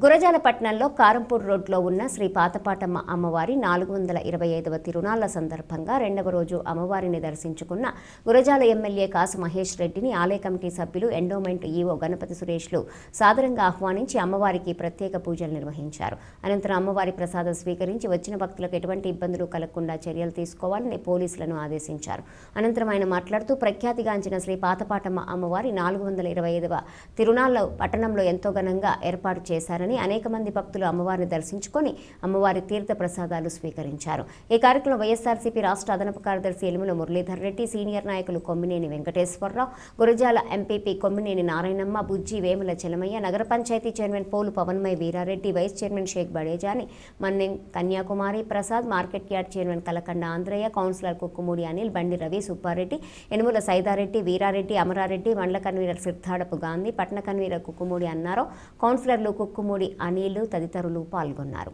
గురజాల పట్టణంలో కారంపూర్ రోడ్లో ఉన్న శ్రీ పాతపాటమ్మ అమ్మవారి 425వ తిరునాళ్ల సందర్భంగా రెండవ రోజు అమ్మవారిని దర్శించుకున్న గురజాల ఎమ్మెల్యే కాసు మహేష్ రెడ్డిని ఆలయ కమిటీ సభ్యులు ఎండోమెంట్ ఈవో గణపతి సురేష్లు సాదరంగా ఆహ్వానించి అమ్మవారికి ప్రత్యేక పూజలు నిర్వహించారు. అనంతరం అమ్మవారి ప్రసాదం స్వీకరించి వచ్చిన భక్తులకు ఎటువంటి ఇబ్బందులు కలగకుండా చర్యలు తీసుకోవాలని పోలీసులను ఆదేశించారు. అనంతరం ఆయన మాట్లాడుతూ ప్రఖ్యాతిగాంచిన శ్రీ పాతపాటమ్మ అమ్మవారి 425వ తిరునాళ్ల పట్టణంలో ఎంతో ఘనంగా ఏర్పాటు చేశారు. అనేక మంది భక్తులు అమ్మవారిని దర్శించుకొని అమ్మవారి తీర్థ ప్రసాదాలు స్వీకరించారు. ఈ కార్యక్రమంలో వైఎస్ఆర్సీపీ రాష్ట్ర అదనపు కార్యదర్శి ఎలిముల మురళీధర్ రెడ్డి, సీనియర్ నాయకులు కొమ్మినేని వెంకటేశ్వరరావు, గురజాల ఎంపీపీ కొమ్మినేని నారాయణమ్మ, బుజ్జి వేముల చెలమయ్య, నగర panchayat chairman Polu Pavanmai Veerareddy, vice chairman Shaik Badejani, Mannem Kanyakumari Prasad, market yard chairman Kalakanda Andhraiah, councillor Kukkumudi Anil, Bandi Ravi, Subbareddy, Yanamala Saida Reddy, Veerareddy, Amarareddy, మండల కన్వీనర్ సిద్ధాడపు గాంధీ, పట్టణ కన్వీనర్ కుక్కుమూడి అన్నారావు, కౌన్సిలర్లు కుక్కుమూడి అనిల్ తదితరులు పాల్గొన్నారు.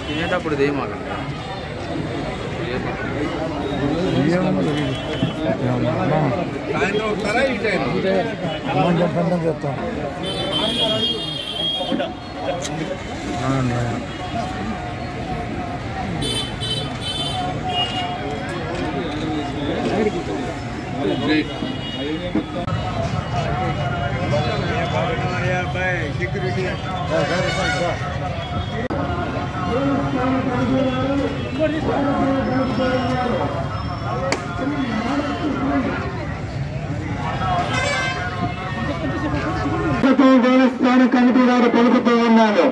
తినేటప్పుడు దేమాక సాయంత్రం వస్తారా ఈ టైం చెప్తాం. సెక్యూరిటీ దేవస్థాన కమిటీ వారు పలుకుతూ ఉన్నారు.